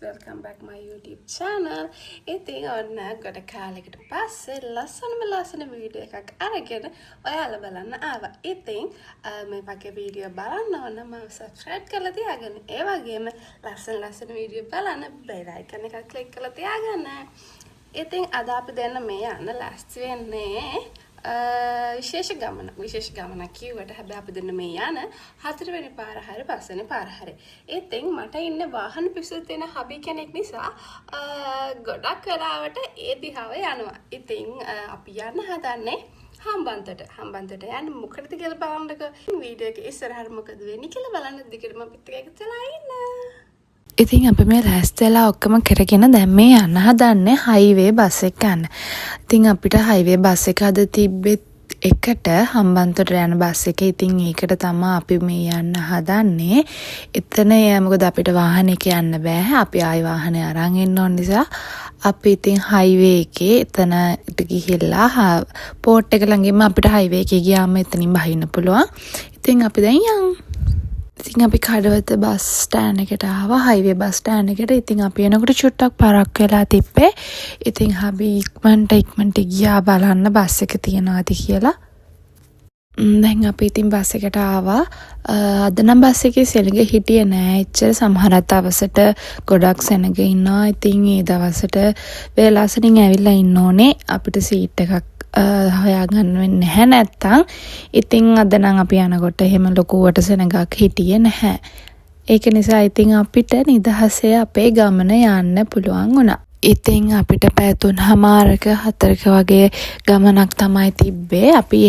Welcome back my YouTube channel. ඉතින් ඔන්න ගොඩ කාලයකට පස්සේ ලස්සන වීඩියෝ එකක් අරගෙන ඔයාලා බලන්න ආවා. ඉතින් මේ වගේ වීඩියෝ බලන්න ඕන මම subscribe කරලා තියාගන්න. ඒ වගේම ලස්සන වීඩියෝ බලන්න bell icon එක click කරලා තියාගන්න. ඉතින් අද අපි දෙන්න මේ යන්න ලෑස්ති වෙන්නේ විශේෂ ගමනක් කිව්වට හැබැයි අපි දෙන්න මේ යන 4 වෙනි පාර හරි 5 වෙනි පාර හරි. ඉතින් මට ඉන්න වාහන පිස්සු තියෙන හබි කෙනෙක් නිසා ගොඩක් වෙලාවට ඒ දිහාව යනවා. ඉතින් අපි යන්න හදන්නේ හම්බන්තොට යන්න මොකටද කියලා බලන්නකෝ. වීඩියෝ එක ඉස්සරහට මොකද වෙන්නේ කියලා බලන්න දිගටම අපිත් එක්ක ඉන්න. ඉතින් අපි මේ ලෑස්තිලා ඔක්කොම කරගෙන දැන් මේ යන්න හදන්නේ හයිවේ බස් එක ගන්න. ඉතින් අපිට හයිවේ බස් එක අද තිබ්බෙත් එකට හම්බන්තොට යන බස් එක. ඉතින් ඒකට තමයි අපි මේ යන්න හදන්නේ. එතන මොකද අපිට වාහනයක යන්න බෑ. අපි ආයි වාහනේ අරන් එන්න ඕන නිසා අපි ඉතින් හයිවේ එකේ එතනට ගිහිල්ලා පෝට් එක ළඟින්ම අපිට හයිවේ එකේ ගියාම එතනින් බහින්න පුළුවන්. ඉතින් අපි දැන් යමු. ඉතින් අපි කඩවත බස් ස්ටෑන්ඩ් එකට ආවා හයිවේ බස් ස්ටෑන්ඩ් එකට. ඉතින් අපි එනකොට චුට්ටක් පරක් වෙලා තිබ්බේ. ඉතින් අපි ඉක්මනට ගියා බලන්න බස් එක තියනවාද කියලා. දැන් අපි ඉතින් බස් එකට ආවා. අද නම් බස් එකේ සෙනග හිටියේ නෑ. එච්චර සමහරත් දවසට ගොඩක් සෙනග ඉන්නවා. ඉතින් ඒ දවසට වේලාසනින් ඇවිල්ලා ඉන්න ඕනේ. අපිට සීට් එකක් හොයාගන්න වෙන්නේ නැහැ නැත්තම්. ඉතින් අද නම් අපි යනකොට එහෙම ලොකුවට සෙනගක් හිටියේ නැහැ. ඒක නිසා ඉතින් අපිට නිදහසේ අපේ ගමන යන්න පුළුවන් වුණා. ඉතින් අපිට පැය 3:00ක 4ක වගේ ගමනක් තමයි තිබ්බේ. අපි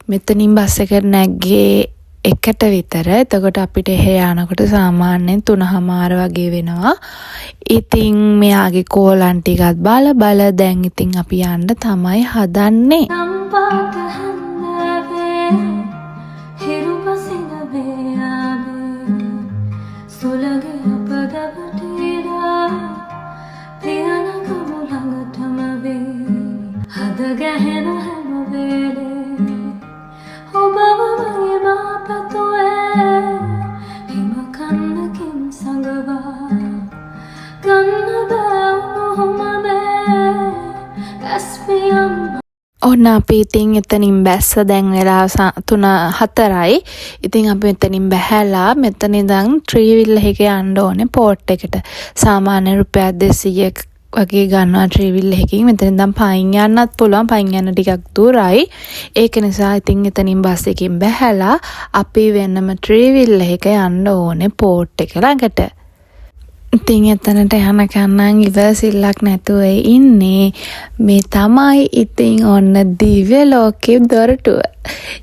මෙතනින් බස් එක නැග්ගේ එකට විතර. එතකොට අපිට යනකොට සාමාන්‍යයෙන් 3:00 වගේ වෙනවා. ඉතින් මෙයාගේ කෝලන් ටිකත් බල දැන් ඉතින් අපි යන්න තමයි හදන්නේ. ඔන්න අපි ඉතින් එතනින් බැස්ස දැන් වෙලා 3:04යි. ඉතින් අපි මෙතනින් බැහැලා මෙතන ඉඳන් ට්‍රීවිල් එකේ යන්න ඕනේ පෝට් එකට. සාමාන්‍ය රුපියල් 200ක් වගේ ගන්නවා ට්‍රීවිල් එකකින්. මෙතන ඉඳන් පයින් යන්නත් පුළුවන්. පයින් යන්න ටිකක් දුරයි. ඒක නිසා ඉතින් එතනින් බස් එකකින් බැහැලා අපි වෙනම ට්‍රීවිල් එක යන්න ඕනේ පෝට් එක ළඟට. ඉතින් එතනට යනකන්නම් ඉවසිල්ලක් නැතුව ඉන්නේ. මේ තමයි ඉතින් ඔන්න දිව්‍ය ලෝකේ දොරටුව.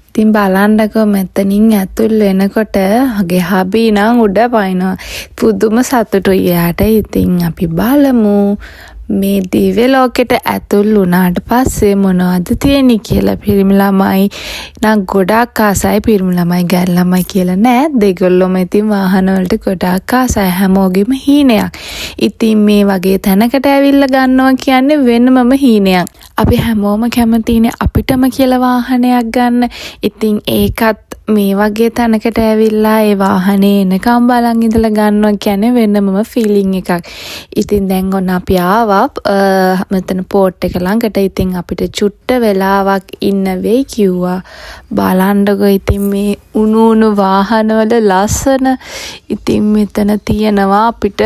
ඉතින් බලන්නකෝ මෙතනින් ඇතුල් වෙනකොට මගේ හබී නම් උඩ පයින්නවා. පුදුම සතුටුයි එයාට. ඉතින් අපි බලමු මේ දිව්‍ය ලෝකෙට ඇතුල් වුණාට පස්සේ මොනවද තියෙන්නේ කියලා. පිරිමි ළමයි නම් ගොඩාක් ආසයි. පිරිමි ළමයි ගෑනු ළමයි කියලා නෑ. දෙගොල්ලොම ඉතින් වාහන වලට ගොඩාක් ආසයි. හැමෝගෙම හීනයක්. ඉතින් මේ වගේ තැනකට ඇවිල්ලා ගන්නවා කියන්නේ වෙනමම හීනයක්. අපි හැමෝම කැමතිනේ අපිටම කියලා වාහනයක් ගන්න. ඉතින් ඒකත් මේ වගේ තැනකට ඇවිල්ලා ඒ වාහනේ එනකම් බලන් ඉඳලා ගන්නවා කියන්නේ වෙනමම ෆීලිං එකක්. ඉතින් දැන් ඔන්න අපි ආවා මෙතන පෝට් එක ළඟට. ඉතින් අපිට චුට්ට වෙලාවක් ඉන්න වෙයි කිව්වා. බලන්නකෝ ඉතින් මේ උණු වාහනවල ලස්සන. ඉතින් මෙතන තියෙනවා අපිට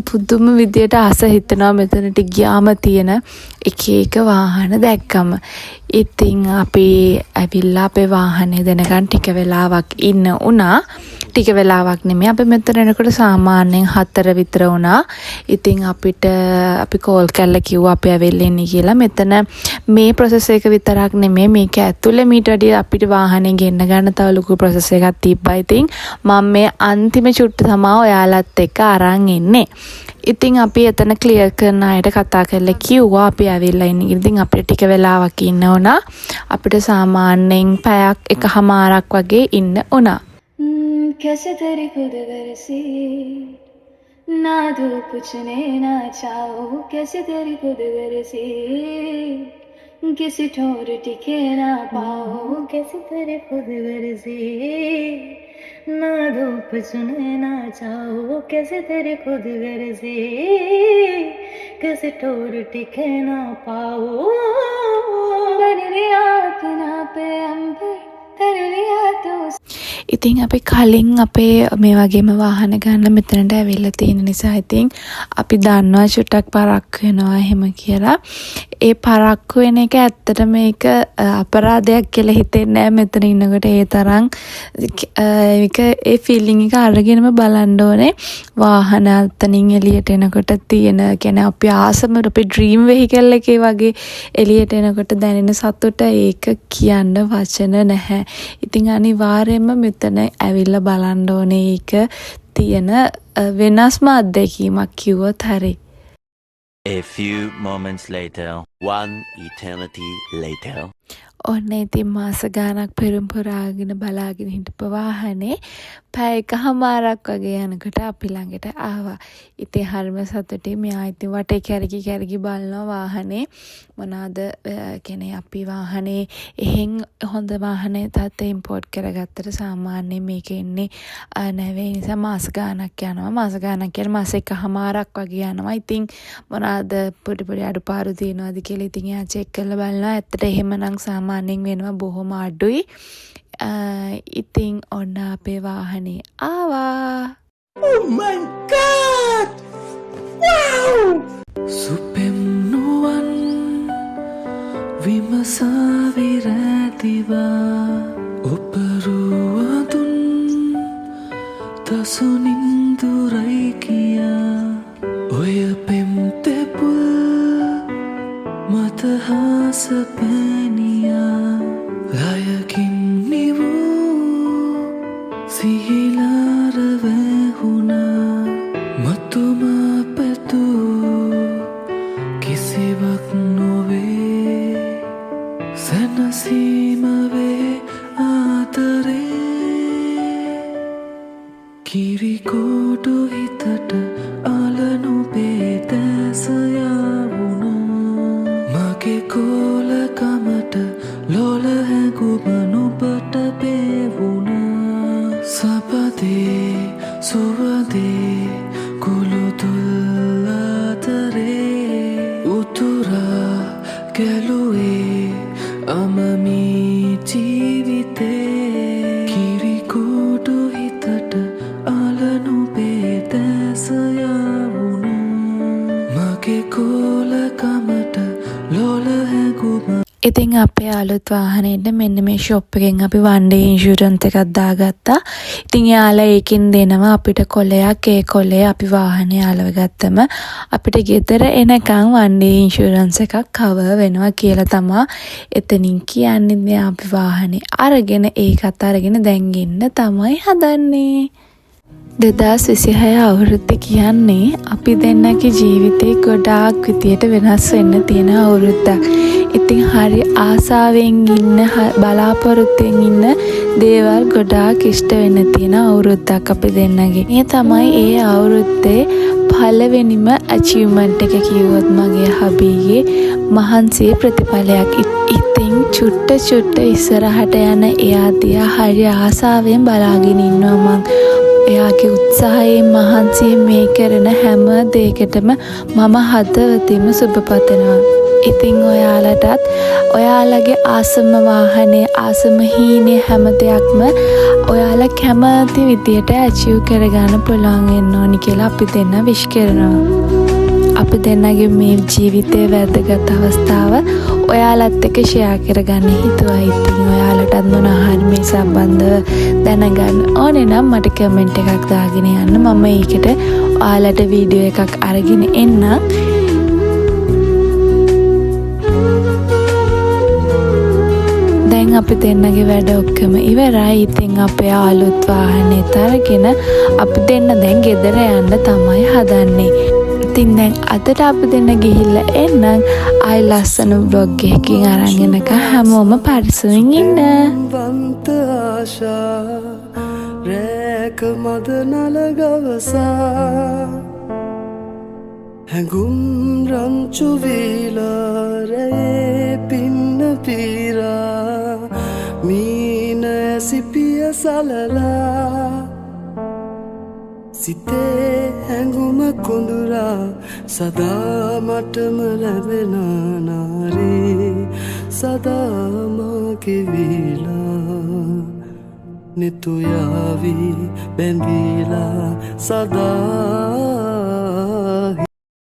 පුදුම විදියට ආස හිතෙනවා මෙතනට ගියාම තියෙන එක වාහන දැක්කම. ඉතින් අපි ඇවිල්ලා අපේ වාහනේ දෙනකන් ටික වෙලාවක් ඉන්න උනා. ටික වෙලාවක් නෙමෙයි අපි මෙතන එනකොට සාමාන්‍යයෙන් 4 විතර වුණා. ඉතින් අපිට අපි කෝල් කරලා කිව්වා අපි ඇවිල්ලා ඉන්නේ කියලා. මෙතන මේ process එක විතරක් නෙමෙයි මේක ඇතුලේ මීට වඩා අපිට වාහනේ ගෙන්න ගන්න තව ලොකු process එකක් තිබ්බා. ඉතින් මම මේ අන්තිම චුට්ට තමයි ඔයාලත් එක්ක අරන් ඉන්නේ. ඉතින් අපි එතන ක්ලියර් කරන අයට කතා කරලා කිව්වා අපි ඇවිල්ලා ඉන්නේ. ඉතින් අපිට ටික වෙලාවක් ඉන්න උනා. අපිට සාමාන්‍යයෙන් පැයක් එකමාරක් වගේ ඉන්න උනා. कैसे तेरी खुद गर्जी ना धूप पूछने ना चाहो कैसे तेरी खुद गर्जी किसी ठोर टिके ना पाओ कैसे तेरी खुद गर्जी ना धूप पूछने ना चाहो कैसे तेरी खुद गर्जी किसी ठोर टिके ना पाओ बन लिया अपना पे अंबर कर लिया तो ඉතින් අපි කලින් අපේ මේ වගේම වාහන ගන්න මෙතනට ඇවිල්ලා තියෙන නිසා ඉතින් අපි දන්නවා චුට්ටක් පරක්කු වෙනවා එහෙම කියලා. ඒ පරක්කු වෙන එක ඇත්තට මේක අපරාධයක් කියලා හිතෙන්නේ නැහැ මෙතන ඉන්නකොට. ඒ තරම් ඒක ඒ ෆීලිං එක අරගෙනම බලන්න ඕනේ. වාහන අතනින් එළියට එනකොට තියෙන කියන්නේ අපි ආසම අපේ ඩ්‍රීම් වෙහිකල් එකේ වගේ එළියට එනකොට දැනෙන සතුට ඒක කියන්න වචන නැහැ. ඉතින් අනිවාර්යයෙන්ම මෙතන ඇවිල්ලා බලන්න ඕනේ ඒක තියෙන වෙනස්ම අත්දැකීමක් කිව්වොත් හරි. A few moments later, one eternity later. ඔන්න ඉතින් මාස ගානක් පෙරම් පුරාගෙන බලාගෙන හිටපු වාහනේ පැය එකමාරක් වගේ යනකොට අපි ළඟට ආවා. ඉතින් හරිම සතුටින් මෙයා ඉතින් වටේ කැරකි බලනවා වාහනේ මොනවාද කියන්නේ අපි වාහනේ එහෙන් හොඳ වාහනේ තාත්ත ඉම්පෝට් කරගත්තට සාමාන්‍යයෙන් මේක ඉන්නේ නැවේ නිසා මාස ගානක් යනවා. මාස ගානක් කියන්නේ මාස එකමාරක් වගේ යනවා. ඉතින් මොනවාද පොඩි අඩුපාඩු තියෙනවද කියලා ඉතින් එයා චෙක් කරලා බලනවා. ඇත්තට එහෙමනම් සාමාන්‍යයෙන් වෙනවා බොහොම අඩුයි. ඉතින් ඔන්න අපේ වාහනේ ආවා. Oh my god! Wow! Supem nuwan විමසා විරැතිවා ඔපරුවදුන් තසුනින්දුරයි කියා ඔය පෙම්තෙපුල් මතහාස පැනියා ලයකින් නිවූ සිහිලාර වැහුණා මතුම පැtuu කිසිවක් නොවේ සැනසීමවේ ආතරේ කිරිකෝඩු හිතට අලනු පේතැසයා වුණා මගේ කෝලකමට ලොල හැඟුමනුබට පේවුණා සපදේ සුවදේ කුළුතුල් අතරේ උතුරා ගැලුවේ අමමී ජීවිතේ කිරිකෝඩු හිතට අලනු පේතැසයා වුණා මගේ කෝලකමට ලොල හැඟුම. ඉතින් අපේ අලුත් වාහනේට මෙන්න මේ ෂොප් එකෙන් අපි one day insurance එකක් දාගත්තා. ඉතින් යාලා ඒකින් දෙනවා අපිට කොලයක්. ඒ කොලේ අපි වාහනේ අලව ගත්තම අපිට ගෙදර එනකන් one day insurance එකක් cover වෙනවා කියලා තමයි එතනින් කියන්නේ. අපි වාහනේ අරගෙන ඒකත් අරගෙන දැන් ඉන්න තමයි හදන්නේ. 2026 අවුරුද්ද කියන්නේ අපි දෙන්නගේ ජීවිතේ ගොඩාක් විදියට වෙනස් වෙන්න තියෙන අවුරුද්දක්. ඉතින් හරි ආසාවෙන් ඉන්න බලාපොරොත්තුෙන් ඉන්න දේවල් ගොඩාක් ඉෂ්ට වෙන්න තියෙන අවුරුද්දක් අපි දෙන්නගේ. මේ තමයි ඒ අවුරුද්දේ පළවෙනිම achievement එක කිව්වොත් මගේ හබීගේ මහන්සියේ ප්‍රතිඵලයක්. ඉතින් චුට්ට ඉස්සරහට යන එයා දිහා හරි ආසාවෙන් බලාගෙන ඉන්නවා මං. එයාගේ උත්සාහයෙන් මහන්සියෙන් මේ කරන හැම දෙයකටම මම හදවතින්ම සුබ පතනවා. ඉතින් ඔයාලටත් ඔයාලගේ ආසම වාහනේ ආසම හීනේ හැම දෙයක්ම ඔයාලා කැමති විදියට ඇචීව් කරගන්න පුළුවන් වෙන්න ඕනි කියලා අපි දෙන්න විශ් කරනවා. අපි දෙන්නගේ මේ ජීවිතයේ වැදගත් අවස්ථාව ඔයාලත් එක්ක ෂෙයා කරගන්න හිතුවා. ඉතින් ඔයාලටත් මොන හරි මේ සම්බන්ධව දැනගන්න ඕනේ නම් මට කමෙන්ට් එකක් දාගෙන යන්න. මම ඒකට ඔයාලට වීඩියෝ එකක් අරගෙන එන්නම්. දැන් අපි දෙන්නගේ වැඩ ඔක්කොම ඉවරයි. ඉතින් අපේ අලුත් වාහනේත් අරගෙන අපි දෙන්න දැන් ගෙදර යන්න තමයි හදන්නේ. ඉතින් දැන් අදට අපි දෙන්න ගිහිල්ලා එන්නම්. ආයි ලස්සන vlog එකකින් අරන් එනකම් හැමෝම පරිස්සමින් ඉන්න. වන්ත ආශා රැක මද නලගවසා හැඟුම් රංචු වීලාරේ පින්න පීරා මීන සිපිය සලලා සිතේ හැඟුම කොඳුරා සදා මටම ලැබෙන නාරේ සදා මාගේ වීලා නිතුයාවි බැඳීලා සදා